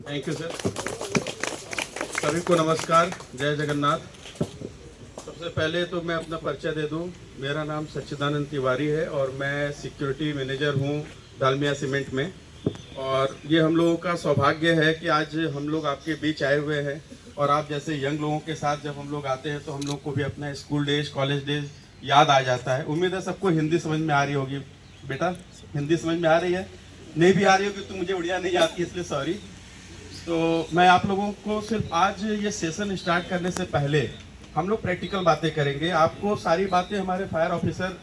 Thank you sir. सभी को नमस्कार, जय जगन्नाथ। सबसे पहले तो मैं अपना परिचय दे दूं। मेरा नाम सच्चिदानंद तिवारी है और मैं सिक्योरिटी मैनेजर हूं डालमिया सीमेंट में। और ये हम लोगों का सौभाग्य है कि आज हम लोग आपके बीच आए हुए हैं और आप जैसे यंग लोगों के साथ जब हम लोग आते हैं तो हम लोग को भी अपना स्कूल डेज, कॉलेज डेज याद आ जाता है। उम्मीद है सबको हिंदी समझ में आ रही होगी। बेटा, हिंदी समझ में आ रही है? नहीं भी आ रही होगी तो मुझे उड़िया नहीं आती, इसलिए सॉरी। तो मैं आप लोगों को सिर्फ आज ये सेशन स्टार्ट करने से पहले हम लोग प्रैक्टिकल बातें करेंगे। आपको सारी बातें हमारे फायर ऑफिसर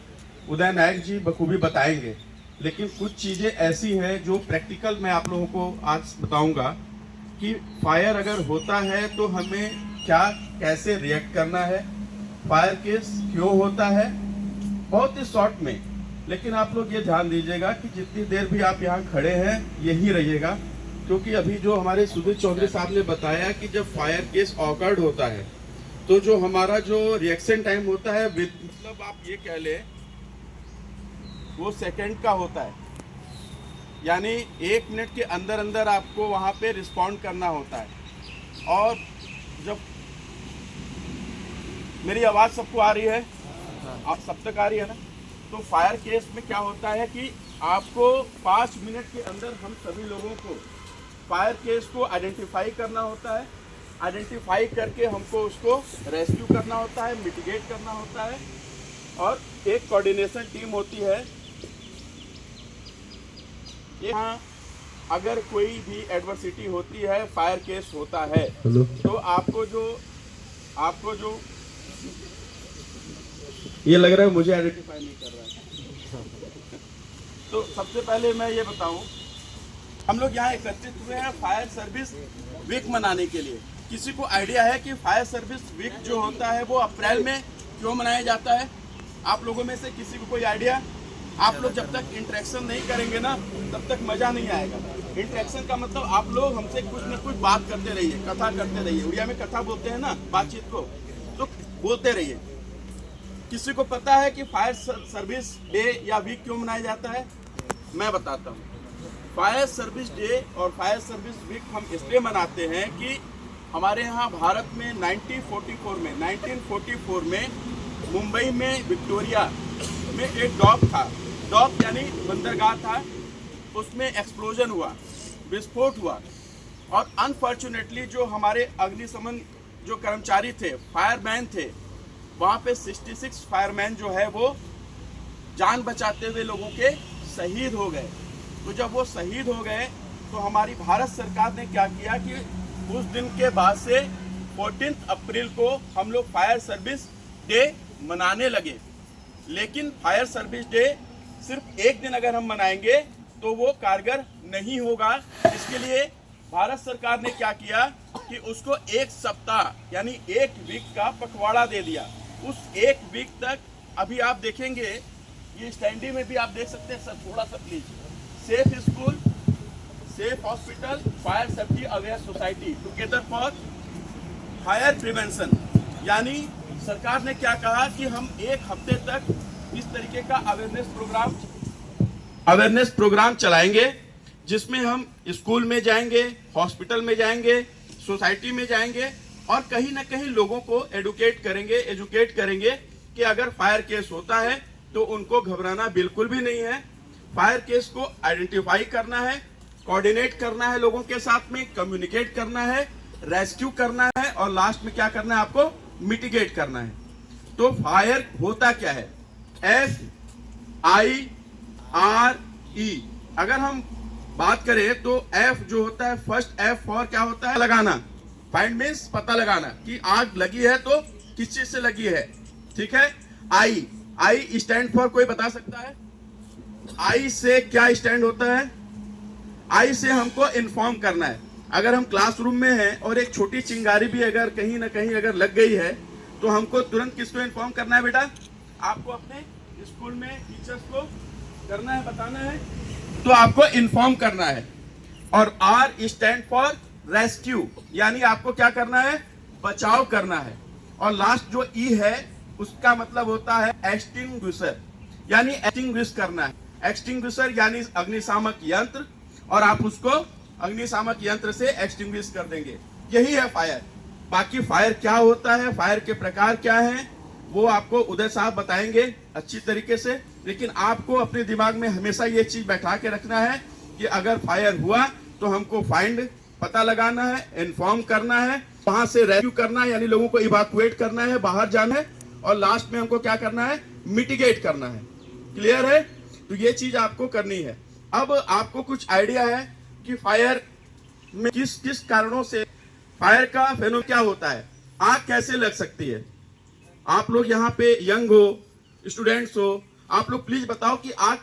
उदय नायक जी बखूबी बताएंगे, लेकिन कुछ चीज़ें ऐसी हैं जो प्रैक्टिकल मैं आप लोगों को आज बताऊंगा कि फायर अगर होता है तो हमें क्या कैसे रिएक्ट करना है, फायर केस क्यों होता है, बहुत ही शॉर्ट में। लेकिन आप लोग ये ध्यान दीजिएगा कि जितनी देर भी आप यहाँ खड़े हैं यही रहिएगा, क्योंकि अभी जो हमारे सुधीर चौधरी साहब ने बताया कि जब फायर केस ऑकर्ड होता है तो जो हमारा जो रिएक्शन टाइम होता है मतलब आप ये कह ले वो सेकंड का होता है, यानी 1 मिनट के अंदर अंदर आपको वहाँ पे रिस्पॉन्ड करना होता है। और जब मेरी आवाज़ सबको आ रही है, आप सब तक आ रही है ना? तो फायर केस में क्या होता है कि आपको 5 मिनट के अंदर हम सभी लोगों को फायर केस को आइडेंटिफाई करना होता है। आइडेंटिफाई करके हमको उसको रेस्क्यू करना होता है, मिटिगेट करना होता है, और एक कोऑर्डिनेशन टीम होती है। यहाँ अगर कोई भी एडवर्सिटी होती है, फायर केस होता है, तो आपको जो ये लग रहा है मुझे आइडेंटिफाई नहीं कर रहा है। तो सबसे पहले मैं ये बताऊं, हम लोग यहाँ एकत्रित हुए हैं फायर सर्विस वीक मनाने के लिए। किसी को आइडिया है कि फायर सर्विस वीक जो होता है वो अप्रैल में क्यों मनाया जाता है? आप लोगों में से किसी को कोई आइडिया? आप लोग जब तक इंटरेक्शन नहीं करेंगे ना तब तक मजा नहीं आएगा। इंटरेक्शन का मतलब आप लोग हमसे कुछ न कुछ बात करते रहिए, कथा करते रहिए। उड़िया में कथा बोलते हैं ना बातचीत को, तो बोलते रहिए। किसी को पता है कि फायर सर्विस डे या वीक क्यों मनाया जाता है? मैं बताता हूँ। फायर सर्विस डे और फायर सर्विस वीक हम इसलिए मनाते हैं कि हमारे यहाँ भारत में 1944 में मुंबई में विक्टोरिया में एक डॉक था। डॉक यानी बंदरगाह था, उसमें एक्सप्लोजन हुआ, विस्फोट हुआ, और अनफॉर्चुनेटली जो हमारे अग्निशमन जो कर्मचारी थे, फायरमैन थे, वहाँ पे 66 फायरमैन जो है वो जान बचाते हुए लोगों के शहीद हो गए। तो जब वो शहीद हो गए तो हमारी भारत सरकार ने क्या किया कि उस दिन के बाद से 14 अप्रैल को हम लोग फायर सर्विस डे मनाने लगे। लेकिन फायर सर्विस डे सिर्फ एक दिन अगर हम मनाएंगे तो वो कारगर नहीं होगा। इसके लिए भारत सरकार ने क्या किया कि उसको 1 सप्ताह यानी 1 वीक का पखवाड़ा दे दिया। उस 1 वीक तक अभी आप देखेंगे, ये स्टैंडी में भी आप देख सकते हैं सर, थोड़ा सा please. Safe school, safe hospital, fire safety aware society together for fire prevention. यानी सरकार ने क्या कहा कि हम 1 हफ्ते तक इस तरीके का अवेयरनेस प्रोग्राम चलाएंगे, जिसमें हम स्कूल में जाएंगे, हॉस्पिटल में जाएंगे, सोसाइटी में जाएंगे और कहीं ना कहीं लोगों को एजुकेट करेंगे कि अगर फायर केस होता है तो उनको घबराना बिल्कुल भी नहीं है। फायर केस को आइडेंटिफाई करना है, कोऑर्डिनेट करना है, लोगों के साथ में कम्युनिकेट करना है, रेस्क्यू करना है, और लास्ट में क्या करना है, आपको मिटिगेट करना है। तो फायर होता क्या है? FIRE। अगर हम बात करें तो F जो होता है, फर्स्ट F फॉर क्या होता है? लगाना। फाइंड मीन्स पता लगाना कि आग लगी है तो किस चीज से लगी है, ठीक है। I स्टैंड फॉर, कोई बता सकता है? I से क्या स्टैंड होता है? I से हमको इन्फॉर्म करना है। अगर हम क्लासरूम में हैं और एक छोटी चिंगारी भी अगर कहीं ना कहीं अगर लग गई है तो हमको तुरंत किसको इन्फॉर्म करना है? बेटा, आपको अपने स्कूल में टीचर्स को करना है, बताना है, तो आपको इन्फॉर्म करना है। और R स्टैंड फॉर रेस्क्यू, यानी आपको क्या करना है? बचाव करना है। और लास्ट जो E है उसका मतलब होता है एक्सटिंग्विशर, यानी एक्सटिंग्विश करना है। एक्सटिंग्विशर यानी अग्निशामक यंत्र, और आप उसको अग्निशामक यंत्र से एक्सटिंग्विश कर देंगे। यही है फायर। बाकी फायर क्या होता है, फायर के प्रकार क्या हैं, वो आपको उदय साहब बताएंगे अच्छी तरीके से। लेकिन आपको अपने दिमाग में हमेशा ये चीज बैठा के रखना है कि अगर फायर हुआ तो हमको फाइंड पता लगाना है, इन्फॉर्म करना है, वहां से रेस्क्यू करना है, यानी लोगों को इवैक्यूएट करना है, बाहर जाना है, और लास्ट में हमको क्या करना है, मिटिगेट करना है। क्लियर है? तो ये चीज आपको करनी है। अब आपको कुछ आइडिया है कि फायर में किस किस कारणों से फायर का फेनो क्या होता है, आग कैसे लग सकती है। आप लोग यहाँ पे यंग हो, स्टूडेंट्स हो, आप लोग प्लीज बताओ कि आग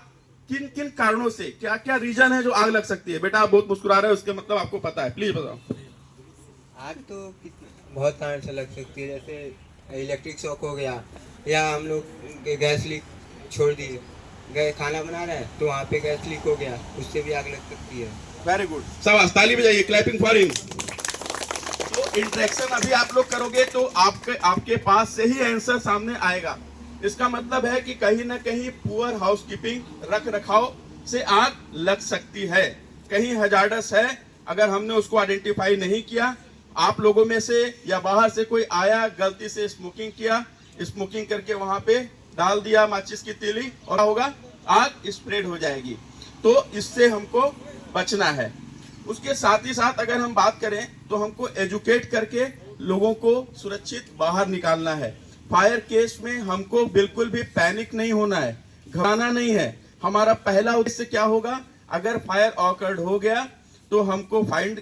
किन किन कारणों से, क्या क्या रीजन है जो आग लग सकती है। बेटा आप बहुत मुस्कुरा रहे हो, उसके मतलब आपको पता है, प्लीज बताओ। आग तो बहुत कारण से लग सकती है, जैसे इलेक्ट्रिक शॉक हो गया, या हम लोग गैस लीक छोड़ दिए, गए खाना बना रहे हैं तो वहाँ पे गैस लीक हो गया, उससे भी आग लग सकती है। वेरी गुड, शाबाश, ताली बजाइए, क्लैपिंग फॉर हिम। तो इंटरेक्शन अभी आप लोग करोगे तो आपके पास से ही आंसर सामने आएगा। इसका मतलब है कि कहीं ना कहीं पुअर हाउसकीपिंग, रख रखाव से आग लग सकती है, कहीं हजार्डस है। अगर हमने उसको आइडेंटिफाई नहीं किया, आप लोगों में से या बाहर से कोई आया, गलती से स्मोकिंग किया, स्मोकिंग करके वहां पे डाल दिया माचिस की तीली, और होगा आग स्प्रेड हो जाएगी। तो इससे हमको बचना है। उसके साथ ही साथ अगर हम बात करें तो हमको एजुकेट करके लोगों को सुरक्षित बाहर निकालना है। फायर केस में हमको बिल्कुल भी पैनिक नहीं होना है, घबराना नहीं है। हमारा पहला उद्देश्य क्या होगा, अगर फायर ऑकर्ड हो गया तो हमको फाइंड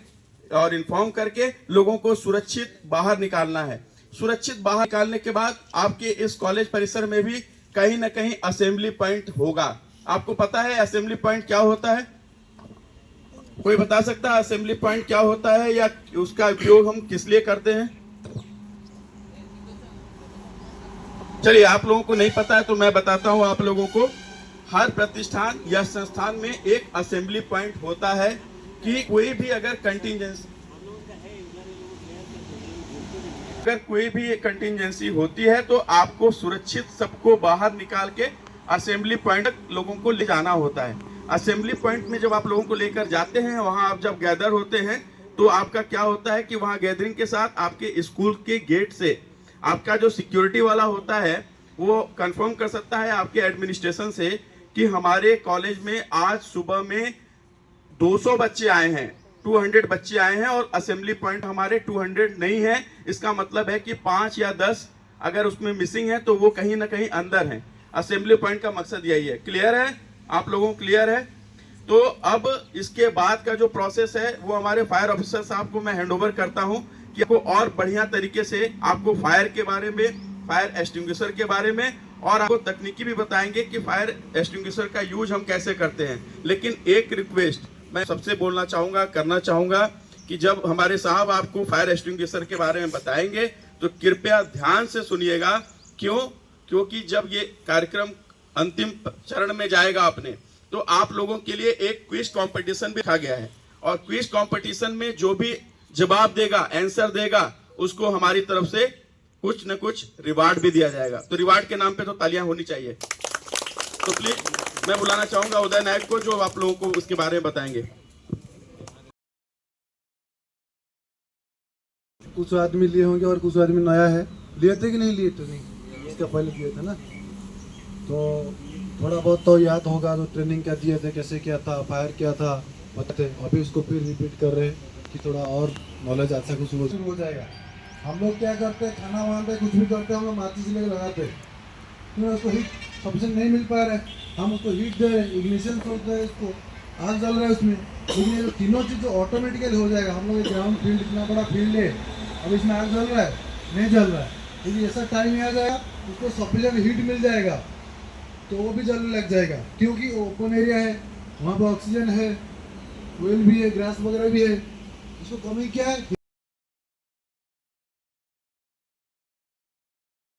और इन्फॉर्म करके लोगों को सुरक्षित बाहर निकालना है। सुरक्षित बाहर निकालने के बाद आपके इस कॉलेज परिसर में भी कहीं ना कहीं असेंबली पॉइंट होगा। आपको पता है असेंबली पॉइंट क्या होता है? कोई बता सकता है असेंबली पॉइंट क्या होता है, या उसका उपयोग हम किस लिए करते हैं? चलिए, आप लोगों को नहीं पता है तो मैं बताता हूं आप लोगों को। हर प्रतिष्ठान या संस्थान में एक असेंबली पॉइंट होता है कि कोई भी अगर कंटिजेंसी होती है तो आपको सुरक्षित सबको बाहर निकाल के असेंबली पॉइंट तक लोगों को ले जाना होता है। असेंबली पॉइंट में जब आप लोगों को लेकर जाते हैं, वहां आप जब गैदर होते हैं तो आपका क्या होता है कि वहां गैदरिंग के साथ आपके स्कूल के गेट से आपका जो सिक्योरिटी वाला होता है वो कंफर्म कर सकता है आपके एडमिनिस्ट्रेशन से कि हमारे कॉलेज में आज सुबह में 200 बच्चे आए हैं, 200 बच्चे आए हैं, और असेंबली पॉइंट हमारे 200 नहीं है। इसका मतलब है कि 5 या 10 अगर उसमें मिसिंग है तो वो कहीं ना कहीं अंदर है। असेंबली पॉइंट का मकसद यही है। क्लियर है? आप लोगों को क्लियर है? तो अब इसके बाद का जो प्रोसेस है वो हमारे फायर ऑफिसर साहब को मैं हैंडओवर करता हूं कि आपको और बढ़िया तरीके से आपको फायर के बारे में, फायर एक्सटिंग्विशर के बारे में, और आपको तकनीकी भी बताएंगे कि फायर एक्सटिंग्विशर का यूज हम कैसे करते हैं। लेकिन एक रिक्वेस्ट मैं सबसे बोलना चाहूंगा, करना चाहूंगा कि जब हमारे साहब आपको फायर एक्सटिंग्विशर के बारे में बताएंगे तो कृपया ध्यान से सुनिएगा। क्यों? क्योंकि जब ये कार्यक्रम अंतिम चरण में जाएगा अपने, तो आप लोगों के लिए एक क्विज कंपटीशन भी रखा गया है, और क्विज कंपटीशन में जो भी जवाब देगा, आंसर देगा, उसको हमारी तरफ से कुछ न कुछ रिवार्ड भी दिया जाएगा। तो रिवार्ड के नाम पे तो तालियां होनी चाहिए। तो प्लीज मैं बुलाना चाहूंगा उदय नायक को, जो आप लोगों को उसके बारे में बताएंगे। कुछ आदमी लिए होंगे और कुछ आदमी नया है। लिए थे कि नहीं लिए थे? नहीं, इसका पहले किए थे ना, तो थोड़ा बहुत तो याद होगा। तो ट्रेनिंग क्या दिए थे, कैसे क्या था, फायर क्या था, बताते। अभी उसको फिर रिपीट कर रहे हैं कि थोड़ा और नॉलेज अच्छा कुछ शुरू हो जाएगा। हम लोग क्या करते हैं, खाना बनाते, कुछ भी करते हैं, हम लोग माचिस लेकर लगाते हैं, क्योंकि उसको हीट सफिशिएंट नहीं मिल पा रहा है। हम उसको हीट दे रहे हैं, इग्निशन सोचते हैं, इसको आग जल रहा है उसमें। लेकिन ये तीनों चीज़ ऑटोमेटिकली हो जाएगा। हम लोग ग्राउंड फील्ड, इतना बड़ा फील्ड है, अब इसमें आग जल रहा है, नहीं जल रहा है, लेकिन ऐसा टाइम आ जाएगा उसको सफिशिएंट हीट मिल जाएगा तो वो भी जलने लग जाएगा, क्योंकि ओपन एरिया है, वहाँ पर ऑक्सीजन है, ऑयल भी है, ग्रास वगैरह भी है। इसको कमी क्या है,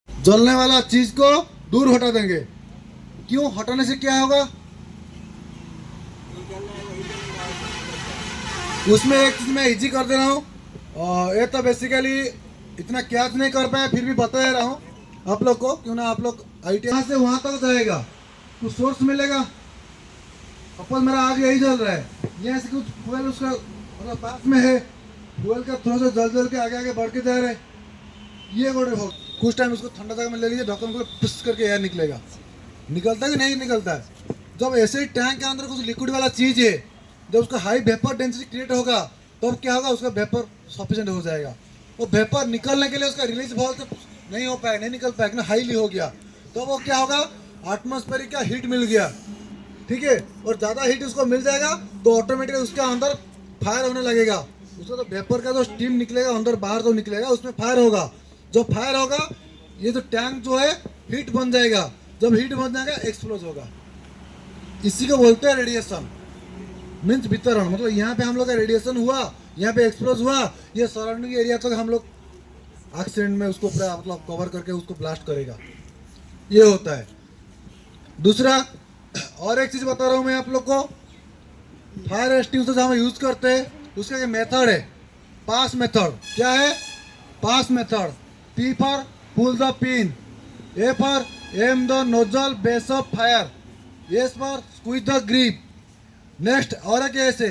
जलने वाला चीज को दूर हटा देंगे। क्यों? हटाने से क्या होगा, उसमें एक चीज मैं इजी कर दे रहा हूँ। ये तो बेसिकली इतना कैच नहीं कर पाया, फिर भी बता रहा हूँ आप लोग को, क्यों ना आप लोग IT यहाँ से वहाँ तक जाएगा, कुछ सोर्स मिलेगा। सपोज मेरा आग यही जल रहा है, यहाँ से कुछ उसका मतलब पास में है, फ्यूल का थोड़ा सा जल के आगे आगे बढ़ के जा रहे, ये गोड़े हो कुछ टाइम उसको ठंडा जगह में ले लीजिए, ढक्कन को पुश करके एयर निकलेगा। निकलता है कि नहीं निकलता है? जब ऐसे ही टैंक के अंदर कुछ लिक्विड वाला चीज़ है, जब उसका हाई वेपर डेंसिटी क्रिएट होगा तो अब क्या होगा, उसका वेपर सफिशिएंट हो जाएगा। वो वेपर निकलने के लिए उसका रिलीज बहुत नहीं हो पाएगा, नहीं निकल पाएगा ना, हाईली हो गया तो वो क्या होगा, एटमॉस्फेरिक का हीट मिल गया, ठीक है, और ज़्यादा हीट उसको मिल जाएगा तो ऑटोमेटिकली उसके अंदर फायर होने लगेगा। उसका तो वेपर का जो स्टीम निकलेगा अंदर बाहर जो निकलेगा उसमें फायर होगा। जब फायर होगा ये जो टैंक जो है हीट बन जाएगा, जब हीट बन जाएगा एक्सप्लोज होगा। इसी को बोलते हैं रेडिएशन, मीन्स वितरण। मतलब यहाँ पे हम लोग का रेडिएशन हुआ, यहाँ पे एक्सप्लोज हुआ, ये सराउंडिंग एरिया तक हम लोग एक्सीडेंट में उसको पूरा मतलब कवर करके उसको ब्लास्ट करेगा, ये होता है। दूसरा और एक चीज़ बता रहा हूँ मैं आप लोग को, फायर एक्सटिंग्विशर हम यूज करते हैं उसका एक मेथड है, पास मेथड। क्या है? पास method. P for pull the pin, A for aim the nozzle base of fire, S for squeeze the grip. Next और कैसे?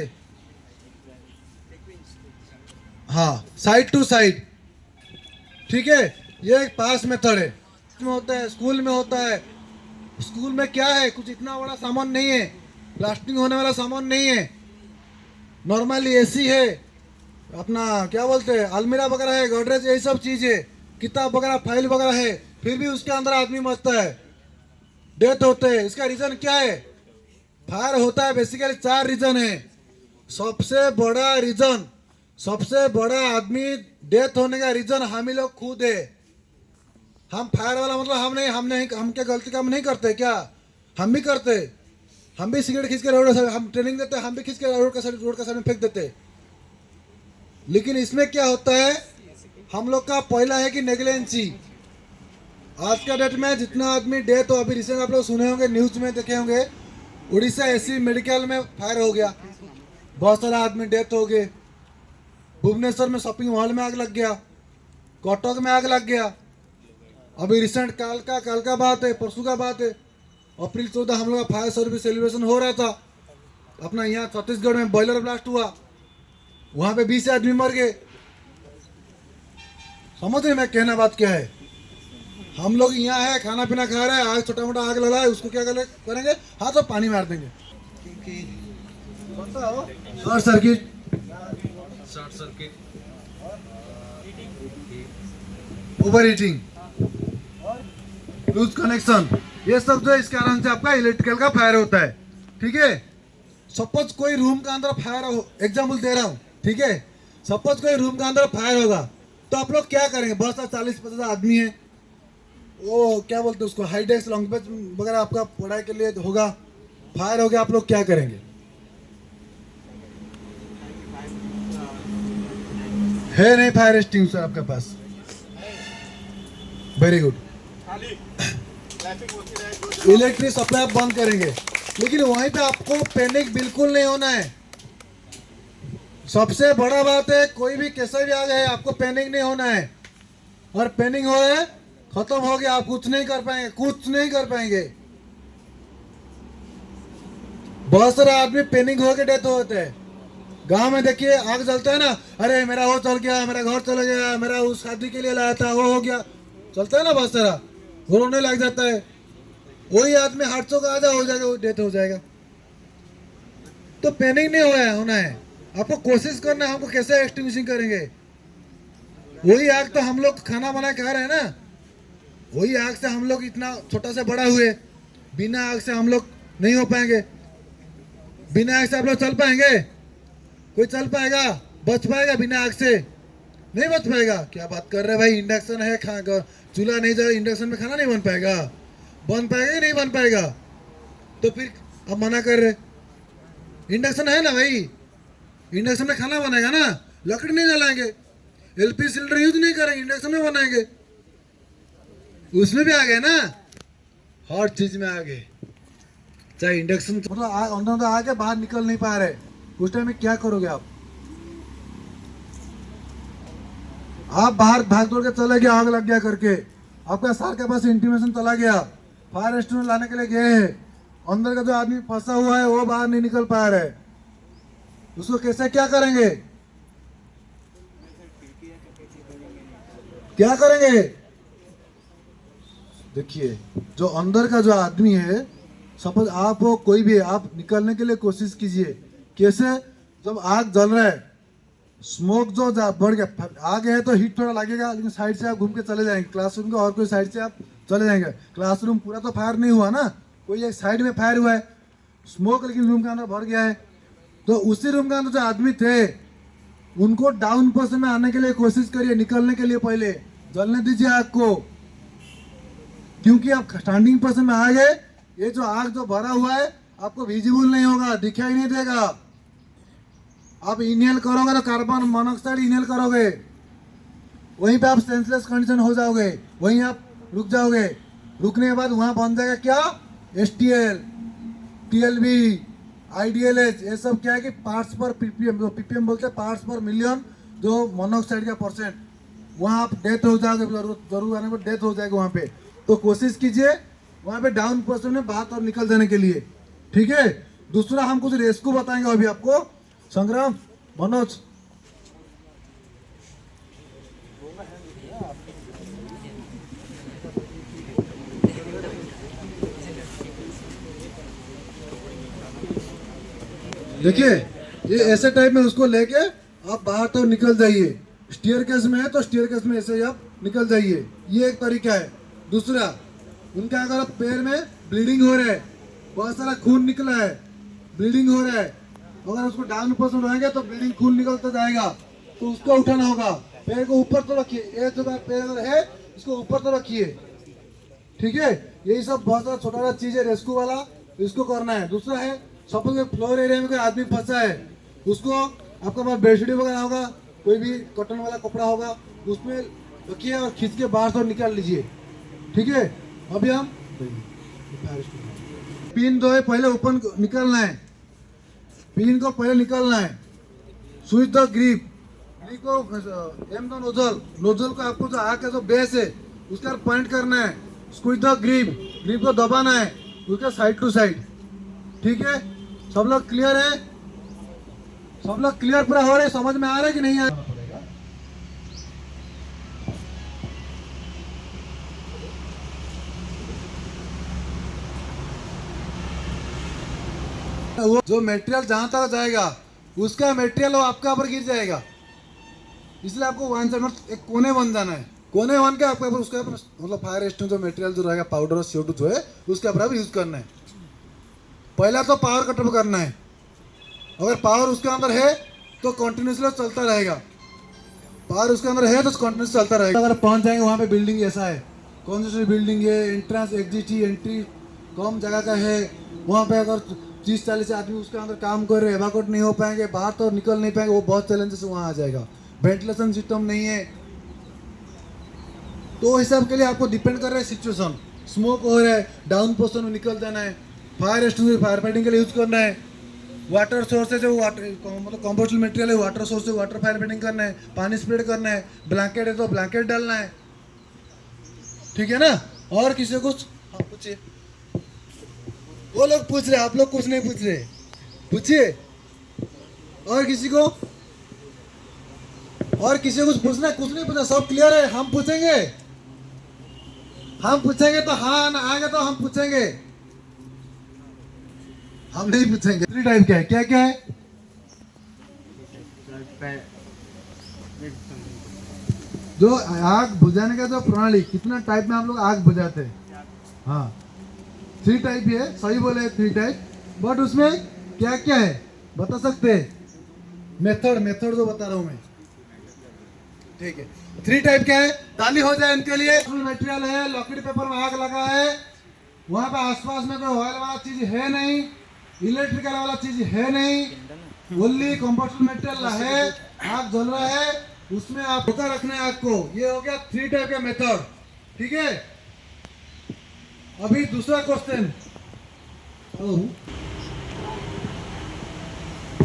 हाँ, साइड टू साइड, ठीक है, ये एक पास मेथड है। में होता है, स्कूल में होता है। स्कूल में क्या है, कुछ इतना बड़ा सामान नहीं है, ब्लास्टिंग होने वाला सामान नहीं है, नॉर्मली एसी है, अपना क्या बोलते हैं अलमीरा वगैरह है, गोदरेज, यही सब चीज़ है, किताब वगैरह फाइल वगैरह है, फिर भी उसके अंदर आदमी मरता है, डेथ होते हैं। इसका रीज़न क्या है? फायर होता है बेसिकली 4 रीज़न है। सबसे बड़ा रीज़न, सबसे बड़ा आदमी डेथ होने का रीज़न हम ही लोग खुद है। हम फायर वाला मतलब हम क्या गलती काम नहीं करते क्या? हम भी करते, हम भी सिगरेट खींच के रोड का, हम ट्रेनिंग देते, हम भी खींच के रोड का साइड में फेंक देते। लेकिन इसमें क्या होता है, हम लोग का पहला है कि नेग्लिजेंसी। आज का डेट में जितना आदमी डेथ हो, अभी रिसेंट आप लोग सुने होंगे, न्यूज में देखे होंगे, उड़ीसा एसी मेडिकल में फायर हो गया, बहुत सारा आदमी डेथ हो गए। भुवनेश्वर में शॉपिंग मॉल में आग लग गया, कटक में आग लग गया। अभी रिसेंट काल का बात है, परसों का बात है, अप्रैल 14 हम लोग का फायर सर्विस सेलिब्रेशन हो रहा था अपना यहाँ छत्तीसगढ़ में, बॉयलर ब्लास्ट हुआ, वहाँ पे 20 आदमी मर गए। समझ रहे मैं कहना बात क्या है? हम लोग यहाँ है, खाना पीना खा रहे हैं, आग छोटा मोटा आग लगा है, उसको क्या करेंगे, हाथ में पानी मार देंगे। Short circuit, over heating, loose connection, ये सब जो इस कारण से आपका इलेक्ट्रिकल का फायर होता है, ठीक है। सपोज कोई रूम का अंदर फायर हो, एग्जाम्पल दे रहा हूँ, ठीक है, सपोज कोई रूम का अंदर फायर होगा तो आप लोग क्या करेंगे? बहुत सारा 40-50 आदमी है, वो क्या बोलते हैं उसको, हाई डेस्क लॉन्ग बेंच वगैरह आपका पढ़ाई के लिए होगा, फायर हो गया, आप लोग क्या करेंगे? है नहीं फायर एक्सटिंग्विशर आपके पास? Very good. इलेक्ट्रिक सप्लाई आप बंद करेंगे, लेकिन वहीं पे आपको पैनिक बिल्कुल नहीं होना है। सबसे बड़ा बात है, कोई भी कैसे भी आ जाए आपको पैनिक नहीं होना है। और पैनिक हो रहा है, खत्म हो गया, आप कुछ नहीं कर पाएंगे, कुछ नहीं कर पाएंगे। बहुत सारे आदमी पैनिक होकर डेथ होते हैं। गांव में देखिए आग जलता है ना, अरे मेरा वो चल गया, मेरा घर चला गया, मेरा उस शादी के लिए लाया था वो हो गया, चलता है ना बहुत सारा, वो रोने लग जाता है। वही आदमी हादसों का आधा हो जाएगा, वो डेथ हो जाएगा। तो पैनिक नहीं होना है, आपको कोशिश करना है, हमको कैसे एक्सटिंग्विशिंग करेंगे। वही आग तो हम लोग खाना बना खा रहे हैं ना, वही आग से हम लोग इतना छोटा से बड़ा हुए। बिना आग से हम लोग नहीं हो पाएंगे, बिना आग से आप लोग चल पाएंगे? कोई चल पाएगा, बच पाएगा बिना आग से? नहीं बच पाएगा। क्या बात कर रहे हैं भाई, इंडक्शन है, चूल्हा नहीं जाए, इंडक्शन में खाना नहीं बन पाएगा? बन पाएगा कि नहीं बन पाएगा? तो फिर अब मना कर रहे, इंडक्शन है ना भाई, इंडक्शन में खाना बनेगा ना, लकड़ी नहीं जलाएंगे, एलपी सिलेंडर यूज नहीं करेंगे, इंडक्शन में बनाएंगे। उसमें भी आ गए ना, हर चीज में आ गए, चाहे इंडक्शन, मतलब अंदर तो आके बाहर निकल नहीं पा रहे, उस टाइम में क्या करोगे आप? आप बाहर भाग दौड़ के चले गए, आग लग गया करके, आपका सर के पास इंटीमेशन चला गया, फायर एक्सटिंग्विशर लाने के लिए गए हैं, अंदर का जो आदमी फंसा हुआ है वो बाहर नहीं निकल पा रहा है, उसको कैसे क्या करेंगे, क्या करेंगे? देखिए जो अंदर का जो आदमी है, सपोज आप हो कोई भी है, आप निकलने के लिए कोशिश कीजिए। कैसे? जब आग जल रहा है, स्मोक जो बढ़ गया, आग है तो हीट थोड़ा लगेगा, लेकिन साइड से आप घूम के चले जाएंगे क्लासरूम के, और कोई साइड से आप चले जाएंगे। क्लासरूम पूरा तो फायर नहीं हुआ ना, कोई एक साइड में फायर हुआ है, स्मोक लेकिन रूम के अंदर भर गया है। तो उसी रूम के अंदर जो आदमी थे उनको डाउन पोजीशन में आने के लिए कोशिश करिए, निकलने के लिए पहले जलने दीजिए आग को, क्योंकि आप स्टैंडिंग पोजीशन में आ गए, ये जो आग जो भरा हुआ है आपको विजिबल नहीं होगा, दिखाई नहीं देगा। आप इनहेल करोगे तो कार्बन मोनोऑक्साइड इनहेल करोगे, वहीं पे आप सेंसलेस कंडीशन हो जाओगे, वहीं आप रुक जाओगे। रुकने के बाद वहां बन जाएगा क्या, STL, TLB, IDLH, ये सब क्या है कि पार्ट्स पर PPM, जो PPM बोलते हैं पार्ट्स पर मिलियन, जो मोनोऑक्साइड का परसेंट, वहाँ आप डेथ हो जाओगे, जरूर आने पर डेथ हो जाएगी वहाँ पे। तो कोशिश कीजिए वहाँ पे डाउन पोजीशन में बात और निकल जाने के लिए, ठीक है। दूसरा हम कुछ रेस्क्यू बताएंगे अभी आपको, संग्राम, मनोज। देखिए ये ऐसे टाइप में उसको लेके आप बाहर तो निकल जाइए, स्टीयर केस में है तो स्टीयर केस में ऐसे ही आप निकल जाइए, ये एक तरीका है। दूसरा, उनका अगर पैर में ब्लीडिंग हो रहा है, बहुत सारा खून निकला है, ब्लीडिंग हो रहा है, अगर उसको डाउन पोजीशन रहेंगे तो ब्लीडिंग खून निकलता जाएगा, तो उसको उठाना होगा। पैर को ऊपर तो रखिए, ये जो पैर अगर है इसको ऊपर तो रखिए, ठीक है। यही सब बहुत सारा छोटा छोटा चीज है रेस्क्यू वाला, इसको करना है। दूसरा है, सपोज फ्लोर एरिया में कोई आदमी फंसा है, उसको आपके पास बेडशीट वगैरह होगा, कोई भी कॉटन वाला कपड़ा होगा, उसमें रखिए और खींच के बाहर से निकाल लीजिए, ठीक है। अभी हम पिन जो है पहले ऊपर निकालना है, पिन को पहले निकालना है। स्विच द ग्रिप, ग्रिप को एम द नोजल, नोजल को आपको जो आग का जो बेस है उसका पॉइंट करना है। स्क्वीज द ग्रिप, ग्रिप को दबाना है उसका साइड टू साइड, ठीक है। सब लोग क्लियर है? सब लोग क्लियर पूरा हो रहे, समझ में आ रहा है कि नहीं आ रहा? वो जो मटेरियल जहां तक जाएगा उसका मटेरियल वो आपके ऊपर गिर जाएगा, इसलिए आपको वन साइड एक कोने बन जाना है। कोने बन के आपके ऊपर उसके ऊपर मतलब फायर रेस्टिंग जो मटेरियल जो रहेगा, पाउडर और CO2 जो है उसके ऊपर आप यूज करना है। पहला तो पावर कट ऑफ करना है, अगर पावर उसके अंदर है तो कंटिन्यूसली चलता रहेगा, पावर उसके अंदर है तो कंटिन्यूस चलता रहेगा। अगर पहुंच जाएंगे वहाँ पे बिल्डिंग ऐसा है, कौन सी बिल्डिंग है, एंट्रेंस एग्जिट एंट्री कम जगह का है, वहाँ पे अगर 30-40 आदमी उसके अंदर काम कर रहे हैं, एवाकुएट नहीं हो पाएंगे, बाहर तो निकल नहीं पाएंगे, वो बहुत चैलेंजेस वहाँ आ जाएगा। वेंटिलेशन सिस्टम नहीं है, तो हिसाब के लिए आपको डिपेंड कर रहा है सिचुएशन। स्मोक हो रहा है, डाउन पोजीशन में निकल जाना है, फायर एक्सटिंग्विशर फायर फाइटिंग के लिए यूज करना है। वाटर सोर्स है जो वाटर मतलब कंपोस्टल मटेरियल है, वाटर सोर्स से वाटर फायर फाइटिंग करना है, पानी स्प्रेड करना है, ब्लैंकेट है तो ब्लैंकेट डालना है, ठीक है ना। और किसी को कुछ पूछिए, वो लोग पूछ रहे, आप लोग कुछ नहीं पूछ रहे, पूछिए। और किसी को कुछ पूछना है? कुछ नहीं पूछना, सब क्लियर है? हम पूछेंगे, हम पूछेंगे तो हाँ ना आएगा तो हम पूछेंगे, हम नहीं पूछेंगे। 3 टाइप क्या है, क्या क्या है? जो आग बुझाने का जो प्रणाली, कितना टाइप में हम लोग आग बुझाते हैं? हाँ 3 टाइप है, सही बोले 3 टाइप, बट उसमें क्या क्या है बता सकते हैं? मेथड जो बता रहा हूं मैं, ठीक है। 3 टाइप क्या है, ताली हो जाए इनके लिए। मटेरियल है, लकड़ी पेपर में आग लगा है, वहां पे आसपास में कोई ऑयल वाला चीज है नहीं, इलेक्ट्रिकल वाला चीज है नहीं, ओनली कंपोस्टल मटेरियल है, आग जल रहा है, उसमें आप रोका रखना है आग को। ये हो गया 3 टाइप का मेथड, ठीक है। अभी दूसरा question,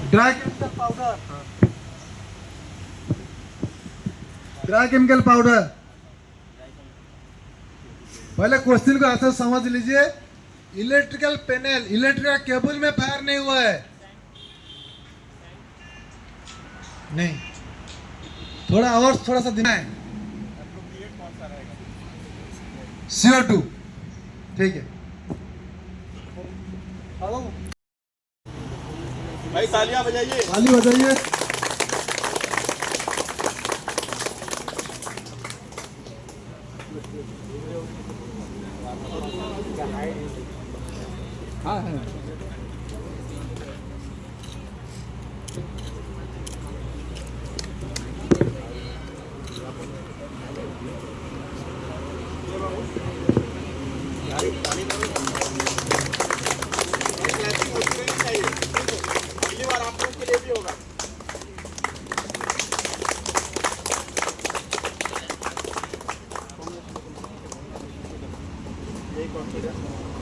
dry chemical powder, dry chemical powder. पहले क्वेश्चन को आंसर समझ लीजिए। इलेक्ट्रिकल पैनल, इलेक्ट्रिकल केबल में फायर नहीं हुआ है, नहीं, थोड़ा और थोड़ा सा देना है। CO2, ठीक है। भाई तालियां बजाइए। ताली बजाइए। अगली बार आप लोग के लिए भी होगा। यही कॉन्फिडेंस